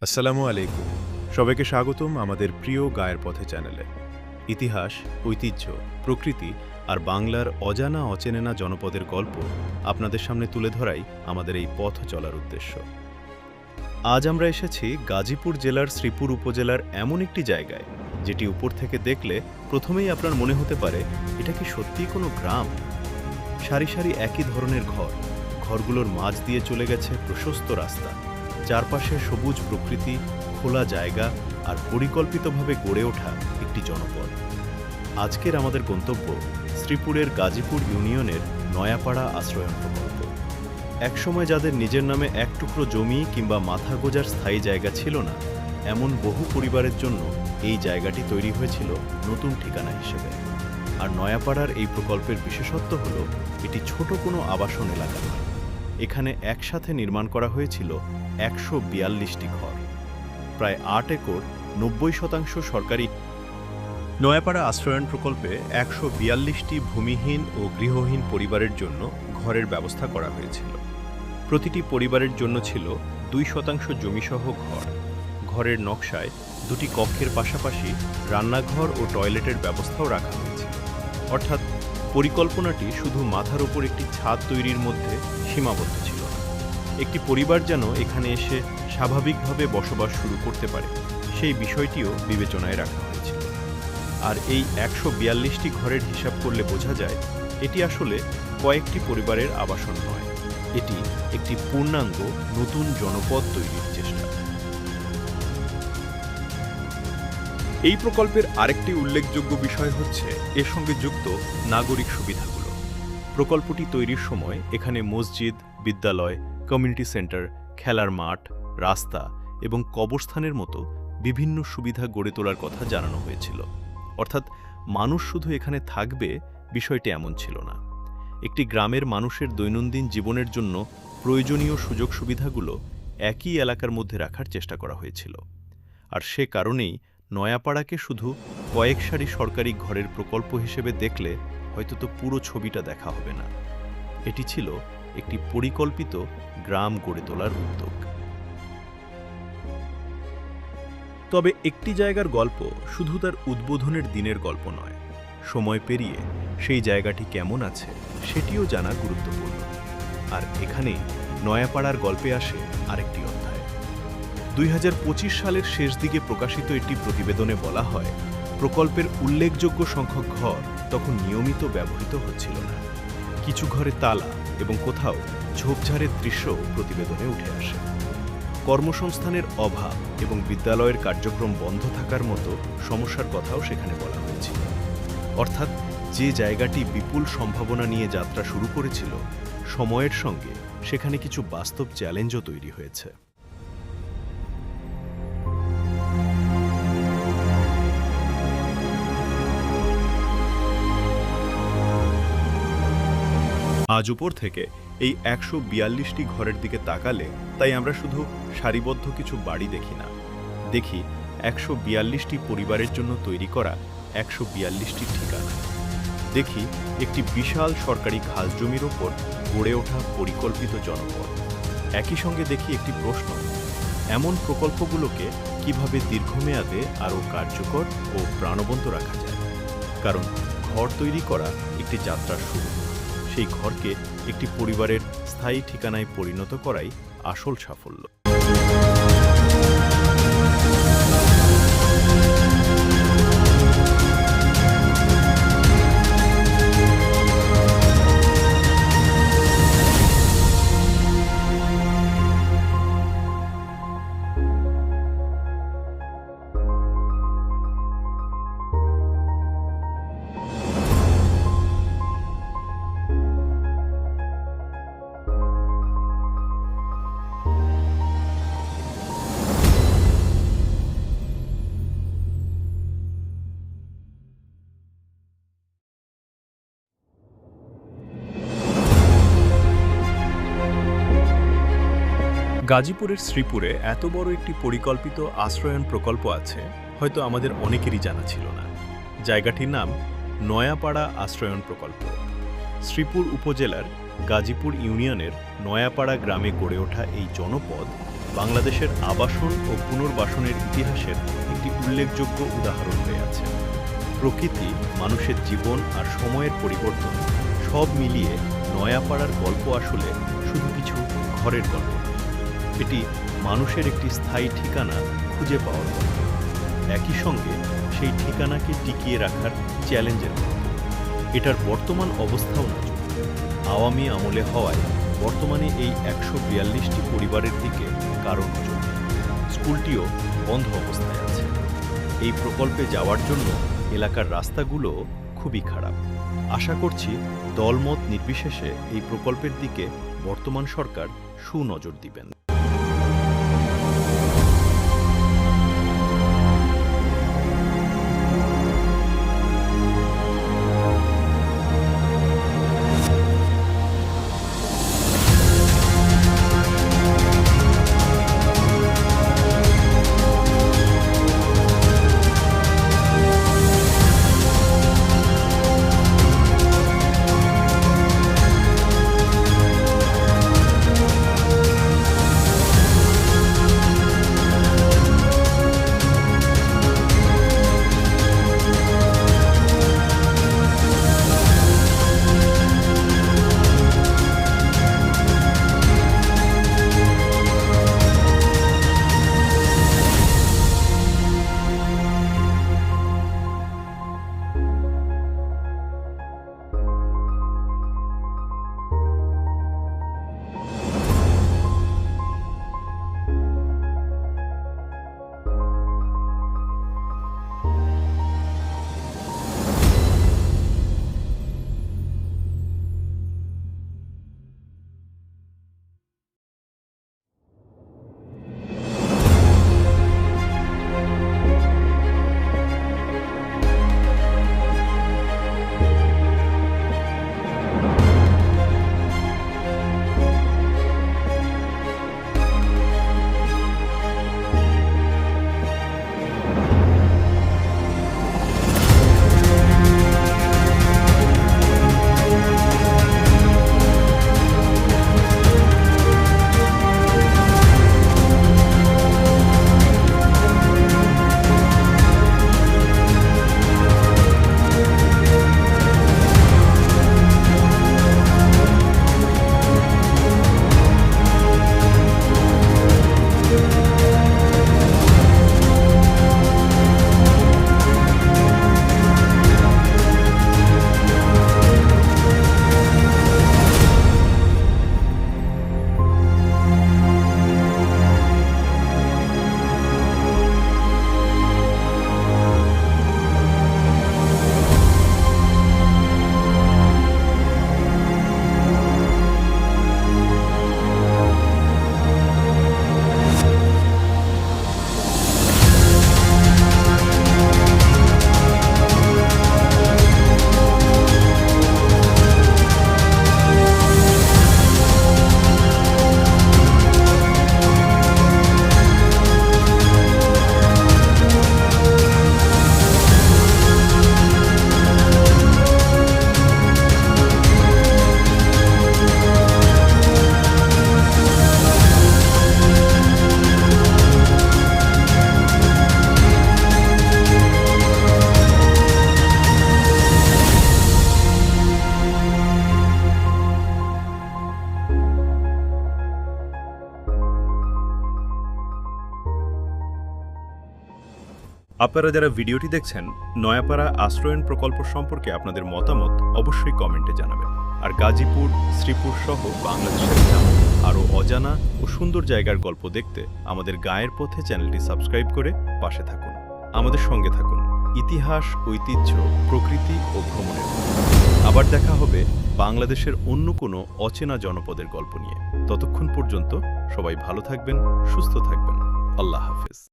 আসসালামু আলাইকুম। সবাইকে স্বাগতম আমাদের প্রিয় গায়ের পথে চ্যানেলে। ইতিহাস, ঐতিহ্য, প্রকৃতি আর বাংলার অজানা অচেনা জনপদের গল্প আপনাদের সামনে তুলে ধরাই আমাদের এই পথ চলার উদ্দেশ্য। আজ আমরা এসেছি গাজীপুর জেলার শ্রীপুর উপজেলার এমন একটি জায়গায়, যেটি উপর থেকে দেখলে প্রথমেই আপনার মনে হতে পারে এটা কি সত্যিই কোনো গ্রাম। সারি সারি একই ধরনের ঘর, ঘরগুলোর মাঝ দিয়ে চলে গেছে প্রশস্ত রাস্তা, চারপাশে সবুজ প্রকৃতি, খোলা জায়গা আর পরিকল্পিতভাবে গড়ে ওঠা একটি জনপদ। আজকের আমাদের গন্তব্য শ্রীপুরের গাজীপুর ইউনিয়নের নয়াপাড়া আশ্রয়ন প্রকল্প। একসময় যাদের নিজের নামে এক টুকরো জমি কিংবা মাথা গোজার স্থায়ী জায়গা ছিল না, এমন বহু পরিবারের জন্য এই জায়গাটি তৈরি হয়েছিল নতুন ঠিকানা হিসেবে। আর নয়াপাড়ার এই প্রকল্পের বিশেষত্ব হল এটি ছোট কোনো আবাসন এলাকা নয়। এখানে একসাথে নির্মাণ করা হয়েছিল ১৪২টি ঘর, প্রায় ৮ একর ৯০% সরকারি। নয়াপাড়া আশ্রয়ন প্রকল্পে ১৪২টি ভূমিহীন ও গৃহহীন পরিবারের জন্য ঘরের ব্যবস্থা করা হয়েছিল। প্রতিটি পরিবারের জন্য ছিল ২% জমিসহ ঘর। ঘরের নকশায় দুটি কক্ষের পাশাপাশি রান্নাঘর ও টয়লেটের ব্যবস্থাও রাখা হয়েছে। অর্থাৎ পরিকল্পনাটি শুধু মাথার ওপর একটি ছাদ তৈরির মধ্যে সীমাবদ্ধ ছিল না। একটি পরিবার যেন এখানে এসে স্বাভাবিকভাবে বসবাস শুরু করতে পারে, সেই বিষয়টিও বিবেচনায় রাখা হয়েছিল। আর এই ১৪২টি ঘরের হিসাব করলে বোঝা যায় এটি আসলে কয়েকটি পরিবারের আবাসন নয়, এটি একটি পূর্ণাঙ্গ নতুন জনপদ তৈরির চেষ্টা। এই প্রকল্পের আরেকটি উল্লেখযোগ্য বিষয় হচ্ছে এর সঙ্গে যুক্ত নাগরিক সুবিধাগুলো। প্রকল্পটি তৈরির সময় এখানে মসজিদ, বিদ্যালয়, কমিউনিটি সেন্টার, খেলার মাঠ, রাস্তা এবং কবরস্থানের মতো বিভিন্ন সুবিধা গড়ে তোলার কথা জানানো হয়েছিল। অর্থাৎ মানুষ শুধু এখানে থাকবে, বিষয়টি এমন ছিল না। একটি গ্রামের মানুষের দৈনন্দিন জীবনের জন্য প্রয়োজনীয় সুযোগ সুবিধাগুলো একই এলাকার মধ্যে রাখার চেষ্টা করা হয়েছিল। আর সে কারণেই নয়াপাড়াকে শুধু কয়েক সারি সরকারি ঘরের প্রকল্প হিসেবে দেখলে হয়তো তো পুরো ছবিটা দেখা হবে না। এটি ছিল একটি পরিকল্পিত গ্রাম গড়ে তোলার উদ্যোগ। তবে একটি জায়গার গল্প শুধু তার উদ্বোধনের দিনের গল্প নয়, সময় পেরিয়ে সেই জায়গাটি কেমন আছে সেটিও জানা গুরুত্বপূর্ণ। আর এখানেই নয়াপাড়ার গল্পে আসে আরেকটি অধ্যায়। ২০২৫ সালের শেষ দিকে প্রকাশিত একটি প্রতিবেদনে বলা হয়, প্রকল্পের উল্লেখযোগ্য সংখ্যক ঘর তখন নিয়মিত ব্যবহৃত হচ্ছিল না। কিছু ঘরে তালা এবং কোথাও ঝোপঝাড়ের দৃশ্যও প্রতিবেদনে উঠে আসে। কর্মসংস্থানের অভাব এবং বিদ্যালয়ের কার্যক্রম বন্ধ থাকার মতো সমস্যার কথাও সেখানে বলা হয়েছিল। অর্থাৎ যে জায়গাটি বিপুল সম্ভাবনা নিয়ে যাত্রা শুরু করেছিল, সময়ের সঙ্গে সেখানে কিছু বাস্তব চ্যালেঞ্জও তৈরি হয়েছে। আজ উপর থেকে এই ১৪২টি ঘরের দিকে তাকালে তাই আমরা শুধু সারিবদ্ধ কিছু বাড়ি দেখি না, দেখি ১৪২টি পরিবারের জন্য তৈরি করা ১৪২টি ঠিকানা। দেখি একটি বিশাল সরকারি খাস জমির ওপর গড়ে ওঠা পরিকল্পিত জনপদ। একই সঙ্গে দেখি একটি প্রশ্ন, এমন প্রকল্পগুলোকে কিভাবে দীর্ঘমেয়াদে আরও কার্যকর ও প্রাণবন্ত রাখা যায়। কারণ ঘর তৈরি করা একটি যাত্রার শুরু, সেই ঘরকে একটি পরিবারের স্থায়ী ঠিকানায় পরিণত করাই আসল সাফল্য। গাজীপুরের শ্রীপুরে এত বড় একটি পরিকল্পিত আশ্রয়ন প্রকল্প আছে হয়তো আমাদের অনেকেরই জানা ছিল না। জায়গাটির নাম নয়াপাড়া আশ্রয়ন প্রকল্প। শ্রীপুর উপজেলার গাজীপুর ইউনিয়নের নয়াপাড়া গ্রামে গড়ে ওঠা এই জনপদ বাংলাদেশের আবাসন ও পুনর্বাসনের ইতিহাসের একটি উল্লেখযোগ্য উদাহরণ হয়ে আছে। প্রকৃতি, মানুষের জীবন আর সময়ের পরিবর্তন সব মিলিয়ে নয়াপাড়ার গল্প আসলে শুধু কিছু ঘরের গল্প নয়। এটি মানুষের একটি স্থায়ী ঠিকানা খুঁজে পাওয়ার গল্প। একই সঙ্গে সেই ঠিকানাকে টিকিয়ে রাখার চ্যালেঞ্জের গল্প। এটার বর্তমান অবস্থাও নাজুক। আওয়ামী আমলে হওয়ায় বর্তমানে এই ১৪২টি পরিবারের দিকে কারো নজর নেই। স্কুলটিও বন্ধ অবস্থায় আছে। এই প্রকল্পে যাওয়ার জন্য এলাকার রাস্তাগুলো খুবই খারাপ। আশা করছি দলমত নির্বিশেষে এই প্রকল্পের দিকে বর্তমান সরকার সুনজর দিবেন। আপনারা যারা ভিডিওটি দেখছেন, নয়াপাড়া আশ্রয়ণ প্রকল্প সম্পর্কে আপনাদের মতামত অবশ্যই কমেন্টে জানাবেন। আর গাজীপুর, শ্রীপুর সহ বাংলাদেশের তেমন আরও অজানা ও সুন্দর জায়গার গল্প দেখতে আমাদের গায়ের পথে চ্যানেলটি সাবস্ক্রাইব করে পাশে থাকুন। আমাদের সঙ্গে থাকুন ইতিহাস, ঐতিহ্য, প্রকৃতি ও ভ্রমণের। আবার দেখা হবে বাংলাদেশের অন্য কোনো অচেনা জনপদের গল্প নিয়ে। ততক্ষণ পর্যন্ত সবাই ভালো থাকবেন, সুস্থ থাকবেন। আল্লাহ হাফেজ।